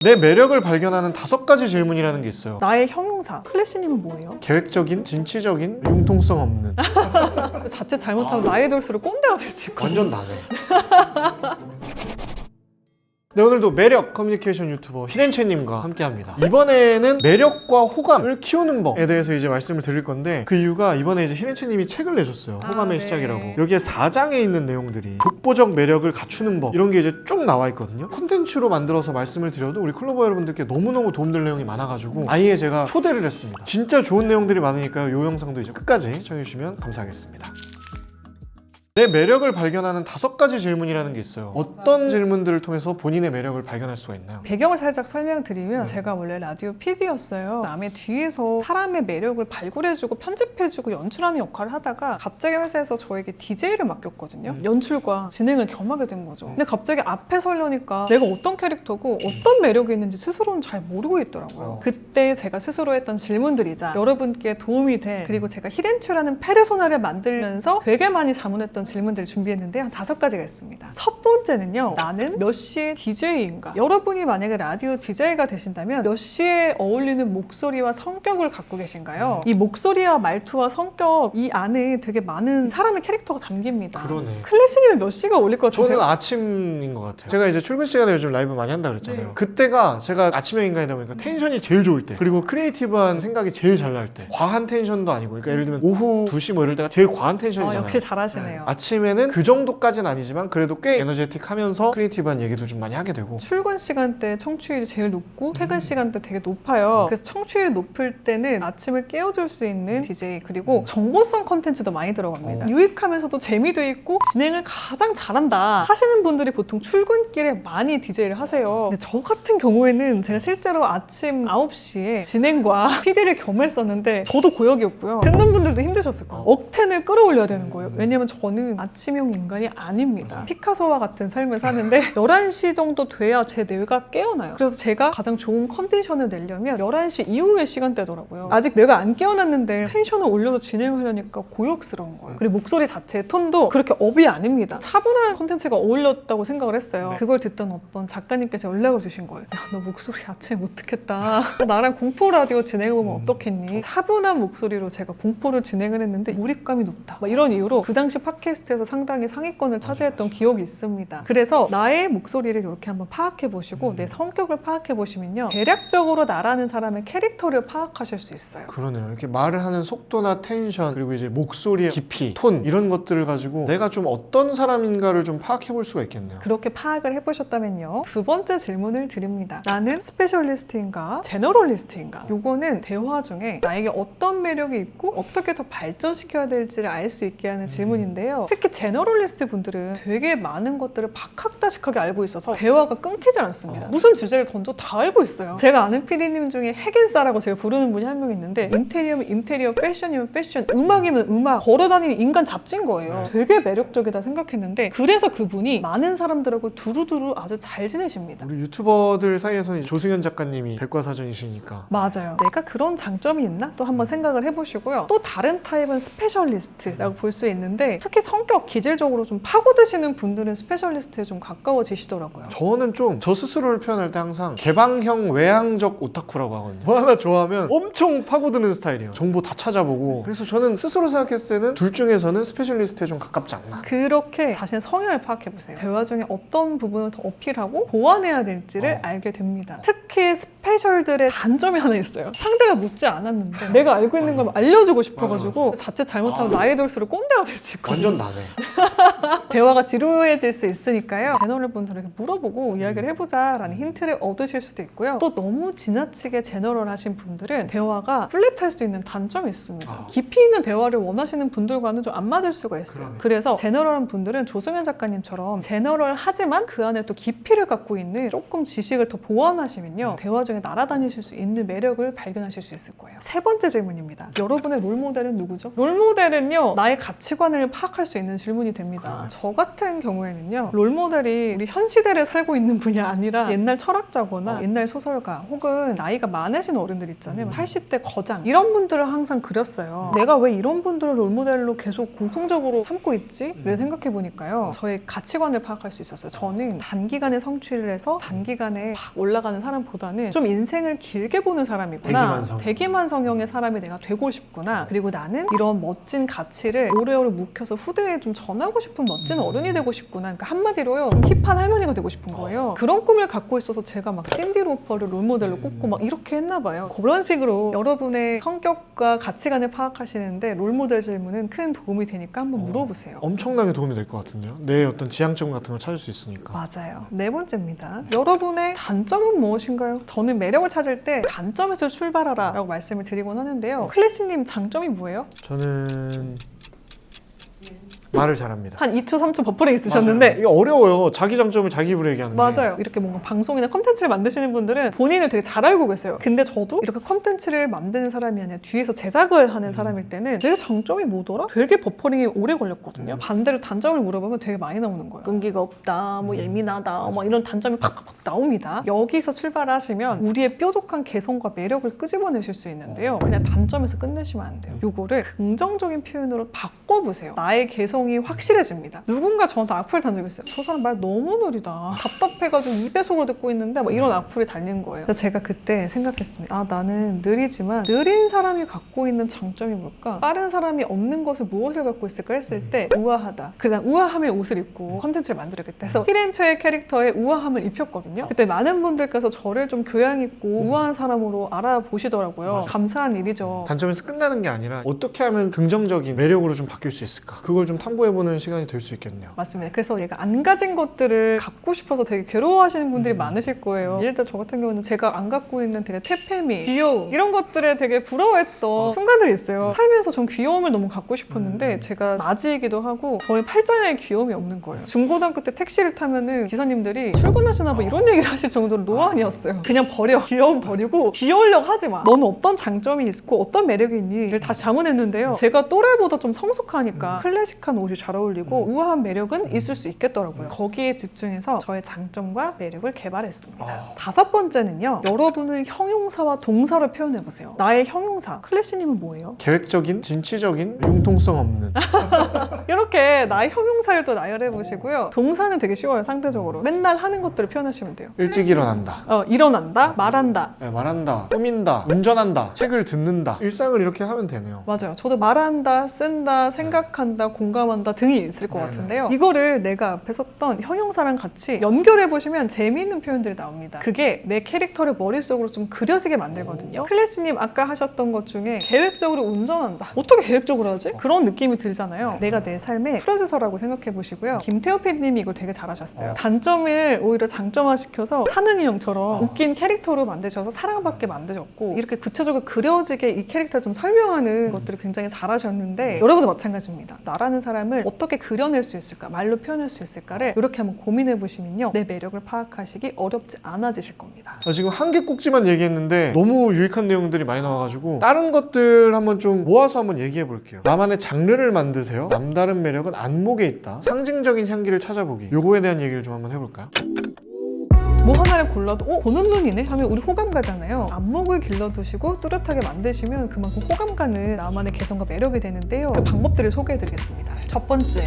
내 매력을 발견하는 5가지 질문이라는 게 있어요. 나의 형용사. 클래시님은 뭐예요? 계획적인, 진취적인, 융통성 없는. 자칫 잘못하면 나이 들수록 꼰대가 될 수 있거든요. 완전 나네. 네, 오늘도 매력 커뮤니케이션 유튜버 히렌체님과 함께합니다. 이번에는 매력과 호감을 키우는 법에 대해서 이제 말씀을 드릴 건데, 그 이유가 이번에 이제 히렌체님이 책을 내셨어요. 호감의 네. 시작이라고. 여기에 4장에 있는 내용들이 독보적 매력을 갖추는 법, 이런 게 이제 쭉 나와 있거든요. 콘텐츠로 만들어서 말씀을 드려도 우리 클로버 여러분들께 너무너무 도움될 내용이 많아가지고 아예 제가 초대를 했습니다. 진짜 좋은 내용들이 많으니까요. 이 영상도 이제 끝까지 시청해주시면 감사하겠습니다. 내 매력을 발견하는 5가지 질문이라는 게 있어요. 어떤 질문들을 통해서 본인의 매력을 발견할 수가 있나요? 배경을 살짝 설명드리면 제가 원래 라디오 PD였어요. 남의 뒤에서 사람의 매력을 발굴해주고 편집해주고 연출하는 역할을 하다가 갑자기 회사에서 저에게 DJ를 맡겼거든요. 연출과 진행을 겸하게 된 거죠. 근데 갑자기 앞에 서려니까 내가 어떤 캐릭터고 어떤 매력이 있는지 스스로는 잘 모르고 있더라고요. 그때 제가 스스로 했던 질문들이자 여러분께 도움이 될, 그리고 제가 히덴츄라는 페르소나를 만들면서 되게 많이 자문했던 질문들을 준비했는데 한 5가지가 있습니다. 첫 번째는요, 나는 몇 시에 DJ인가? 여러분이 만약에 라디오 DJ가 되신다면 몇 시에 어울리는 목소리와 성격을 갖고 계신가요? 이 목소리와 말투와 성격, 이 안에 되게 많은 사람의 캐릭터가 담깁니다. 그러네. 클래시님은 몇 시가 어울릴 것 같으세요? 저는 아침인 것 같아요. 제가 이제 출근 시간에 요즘 라이브 많이 한다 그랬잖아요. 네. 그때가 제가 아침형 인간이다 보니까 텐션이 제일 좋을 때, 그리고 크리에이티브한 생각이 제일 잘 날 때, 과한 텐션도 아니고, 그러니까 예를 들면 오후 2시 뭐 이럴 때가 제일 과한 텐션이잖아요. 역시 잘하시네요. 아침에는 그 정도까지는 아니지만 그래도 꽤 에너제틱하면서 크리에이티브한 얘기도 좀 많이 하게 되고. 출근 시간대 청취율이 제일 높고 퇴근 시간대 되게 높아요. 그래서 청취율이 높을 때는 아침을 깨워줄 수 있는 DJ, 그리고 정보성 컨텐츠도 많이 들어갑니다. 유익하면서도 재미도 있고 진행을 가장 잘한다 하시는 분들이 보통 출근길에 많이 DJ를 하세요. 근데 저 같은 경우에는 제가 실제로 아침 9시에 진행과 PD를 겸했었는데 저도 고역이었고요. 듣는 분들도 힘드셨을 거예요. 억텐을 끌어올려야 되는 거예요. 왜냐면 저는 아침형 인간이 아닙니다. 피카소와 같은 삶을 사는데 11시 정도 돼야 제 뇌가 깨어나요. 그래서 제가 가장 좋은 컨디션을 내려면 11시 이후의 시간대더라고요. 아직 뇌가 안 깨어났는데 텐션을 올려서 진행을 하려니까 고역스러운 거예요. 그리고 목소리 자체의 톤도 그렇게 업이 아닙니다. 차분한 컨텐츠가 어울렸다고 생각을 했어요. 그걸 듣던 어떤 작가님께서 연락을 주신 거예요. 야, 너 목소리 자체 못 듣겠다. 나랑 공포 라디오 진행해보면 어떻겠니? 차분한 목소리로 제가 공포를 진행을 했는데 몰입감이 높다. 막 이런 이유로 그 당시 팟캐스트에서 상당히 상위권을 차지했던 기억이 있습니다. 그래서 나의 목소리를 이렇게 한번 파악해 보시고 내 성격을 파악해 보시면요, 대략적으로 나라는 사람의 캐릭터를 파악하실 수 있어요. 그러네요. 이렇게 말을 하는 속도나 텐션, 그리고 이제 목소리의 깊이, 톤, 이런 것들을 가지고 내가 좀 어떤 사람인가를 좀 파악해 볼 수가 있겠네요. 그렇게 파악을 해보셨다면요, 두 번째 질문을 드립니다. 나는 스페셜리스트인가 제너럴리스트인가? 요거는 대화 중에 나에게 어떤 매력이 있고 어떻게 더 발전시켜야 될지를 알 수 있게 하는 질문인데요, 특히 제너럴리스트 분들은 되게 많은 것들을 박학다식하게 알고 있어서 대화가 끊기지 않습니다. 무슨 주제를 던져 다 알고 있어요. 제가 아는 PD님 중에 핵인싸라고 제가 부르는 분이 한 명 있는데, 인테리어면 인테리어, 패션이면 패션, 음악이면 음악, 걸어다니는 인간 잡지인 거예요. 되게 매력적이다 생각했는데, 그래서 그분이 많은 사람들하고 두루두루 아주 잘 지내십니다. 우리 유튜버들 사이에서는 조승현 작가님이 백과사전이시니까. 맞아요. 내가 그런 장점이 있나? 또 한번 생각을 해보시고요. 또 다른 타입은 스페셜리스트라고 볼 수 있는데, 특히 성격 기질적으로 좀 파고드시는 분들은 스페셜리스트에 좀 가까워지시더라고요. 저는 좀 저 스스로를 표현할 때 항상 개방형 외향적 오타쿠라고 하거든요. 뭐 하나 좋아하면 엄청 파고드는 스타일이에요. 정보 다 찾아보고. 그래서 저는 스스로 생각했을 때는 둘 중에서는 스페셜리스트에 좀 가깝지 않나. 그렇게 자신의 성향을 파악해보세요. 대화 중에 어떤 부분을 더 어필하고 보완해야 될지를 알게 됩니다. 특히 스페셜들의 단점이 하나 있어요. 상대가 묻지 않았는데 내가 알고 있는 걸 알려주고 싶어가지고 자칫 잘못하면 나이 들수록 꼰대가 될 수 있거든요. 완전 나네. 대화가 지루해질 수 있으니까요, 제너럴 분들에게 물어보고 이야기를 해보자라는 힌트를 얻으실 수도 있고요. 또 너무 지나치게 제너럴 하신 분들은 대화가 플랫할 수 있는 단점이 있습니다. 깊이 있는 대화를 원하시는 분들과는 좀 안 맞을 수가 있어요. 그래서 제너럴한 분들은 조승현 작가님처럼 제너럴하지만 그 안에 또 깊이를 갖고 있는 조금 지식을 더 보완하시면요, 대화 중에 날아다니실 수 있는 매력을 발견하실 수 있을 거예요. 세 번째 질문입니다. 여러분의 롤모델은 누구죠? 롤모델은요, 나의 가치관을 파악할 수 있는 질문이 고민이 됩니다. 저 같은 경우에는요, 롤모델이 우리 현 시대를 살고 있는 분이 아니라 옛날 철학자거나 옛날 소설가 혹은 나이가 많으신 어른들 있잖아요. 80대 거장 이런 분들을 항상 그렸어요. 내가 왜 이런 분들을 롤모델로 계속 공통적으로 삼고 있지? 를 생각해 보니까요, 저의 가치관을 파악할 수 있었어요. 저는 단기간에 성취를 해서 단기간에 팍 올라가는 사람보다는 좀 인생을 길게 보는 사람이구나. 대기만 성형의 사람이 내가 되고 싶구나. 그리고 나는 이런 멋진 가치를 오래오래 묵혀서 후대에 좀 전하고 싶은 멋진 어른이 되고 싶구나. 그러니까 한마디로요, 좀 힙한 할머니가 되고 싶은 거예요. 그런 꿈을 갖고 있어서 제가 막 신디 로퍼를 롤모델로 꼽고 막 이렇게 했나 봐요. 그런 식으로 여러분의 성격과 가치관을 파악하시는데 롤모델 질문은 큰 도움이 되니까 한번 물어보세요. 엄청나게 도움이 될 것 같은데요. 내 어떤 지향점 같은 걸 찾을 수 있으니까. 맞아요. 네 번째입니다. 여러분의 단점은 무엇인가요? 저는 매력을 찾을 때 단점에서 출발하라 라고 말씀을 드리곤 하는데요. 클래시님 장점이 뭐예요? 저는 말을 잘합니다. 한 2초, 3초 버퍼링 있으셨는데 이게 어려워요. 자기 장점을 자기 입으로 얘기하는 게. 맞아요. 이렇게 뭔가 방송이나 컨텐츠를 만드시는 분들은 본인을 되게 잘 알고 계세요. 근데 저도 이렇게 컨텐츠를 만드는 사람이 아니라 뒤에서 제작을 하는 사람일 때는 내 장점이 뭐더라? 되게 버퍼링이 오래 걸렸거든요. 반대로 단점을 물어보면 되게 많이 나오는 거예요. 끈기가 없다, 뭐 예민하다, 뭐 이런 단점이 팍팍팍 나옵니다. 여기서 출발하시면 우리의 뾰족한 개성과 매력을 끄집어내실 수 있는데요. 그냥 단점에서 끝내시면 안 돼요. 요거를 긍정적인 표현으로 바꿔보세요. 나의 개성이 확실해집니다. 누군가 저한테 악플을 단 적이 있어요. 저 사람 말 너무 느리다. 답답해가지고 2배속으로 듣고 있는데 막 이런 악플이 달린 거예요. 그래서 제가 그때 생각했습니다. 아, 나는 느리지만 느린 사람이 갖고 있는 장점이 뭘까? 빠른 사람이 없는 것을 무엇을 갖고 있을까 했을 때 우아하다. 그다음 우아함의 옷을 입고 컨텐츠를 만들었겠다 해서 히렌처의 캐릭터에 우아함을 입혔거든요. 그때 많은 분들께서 저를 좀 교양 있고 우아한 사람으로 알아보시더라고요. 맞아. 감사한 일이죠. 단점에서 끝나는 게 아니라 어떻게 하면 긍정적인 매력으로 좀 바뀔 수 있을까? 그걸 좀 탐구해보는 시간이 될 수 있겠네요. 맞습니다. 그래서 얘가 안 가진 것들을 갖고 싶어서 되게 괴로워하시는 분들이 많으실 거예요. 예를 들어 저 같은 경우는 제가 안 갖고 있는 되게 퇴폐미, 귀여움 이런 것들에 되게 부러워했던 순간들이 있어요. 살면서 전 귀여움을 너무 갖고 싶었는데 제가 나지이기도 하고 저의 팔자에 귀여움이 없는 거예요. 중고등학교 때 택시를 타면은 기사님들이 출근하시나 봐 이런 얘기를 하실 정도로 노안이었어요. 그냥 버려. 귀여움 버리고 귀여우려고 하지 마. 너는 어떤 장점이 있고 어떤 매력이 있니?를 다시 자문했는데요. 제가 또래보다 좀 성숙하니까 클래식한 옷이 잘 어울리고 우아한 매력은 있을 수 있겠더라고요. 거기에 집중해서 저의 장점과 매력을 개발했습니다. 다섯 번째는요. 여러분은 형용사와 동사를 표현해보세요. 나의 형용사. 클래시님은 뭐예요? 계획적인, 진취적인, 융통성 없는. 이렇게 나의 형용사를 또 나열해보시고요. 동사는 되게 쉬워요. 상대적으로. 맨날 하는 것들을 표현하시면 돼요. 일찍 일어난다. 일어난다, 말한다. 네, 말한다, 꾸민다, 운전한다, 책을 듣는다. 일상을 이렇게 하면 되네요. 맞아요. 저도 말한다, 쓴다, 생각한다, 공감한다 등이 있을 것 네네. 같은데요. 이거를 내가 앞에 썼던 형용사랑 같이 연결해보시면 재미있는 표현들이 나옵니다. 그게 내 캐릭터를 머릿속으로 좀 그려지게 만들거든요. 클래스님 아까 하셨던 것 중에 계획적으로 운전한다. 어떻게 계획적으로 하지? 그런 느낌이 들잖아요. 내가 내 삶의 프로듀서라고 생각해보시고요. 김태호 PD님이 이걸 되게 잘하셨어요. 단점을 오히려 장점화시켜서 산응이 형처럼 웃긴 캐릭터로 만드셔서 사랑받게 만드셨고 이렇게 구체적으로 그려지게 이 캐릭터를 좀 설명하는 것들을 굉장히 잘하셨는데 여러분도 마찬가지입니다. 나라는 사람을 어떻게 그려낼 수 있을까? 말로 표현할 수 있을까를 이렇게 한번 고민해 보시면요. 내 매력을 파악하시기 어렵지 않아지실 겁니다. 지금 한 개 꼭지만 얘기했는데 너무 유익한 내용들이 많이 나와가지고 다른 것들 한번 좀 모아서 한번 얘기해 볼게요. 나만의 장르를 만드세요. 남다른 매력은 안목에 있다. 상징적인 향기를 찾아보기. 요거에 대한 얘기를 좀 한번 해볼까요? 뭐 하나를 골라도 보는 눈이네 하면 우리 호감 가잖아요. 안목을 길러두시고 뚜렷하게 만드시면 그만큼 호감 가는 나만의 개성과 매력이 되는데요. 그 방법들을 소개해 드리겠습니다. 첫 번째,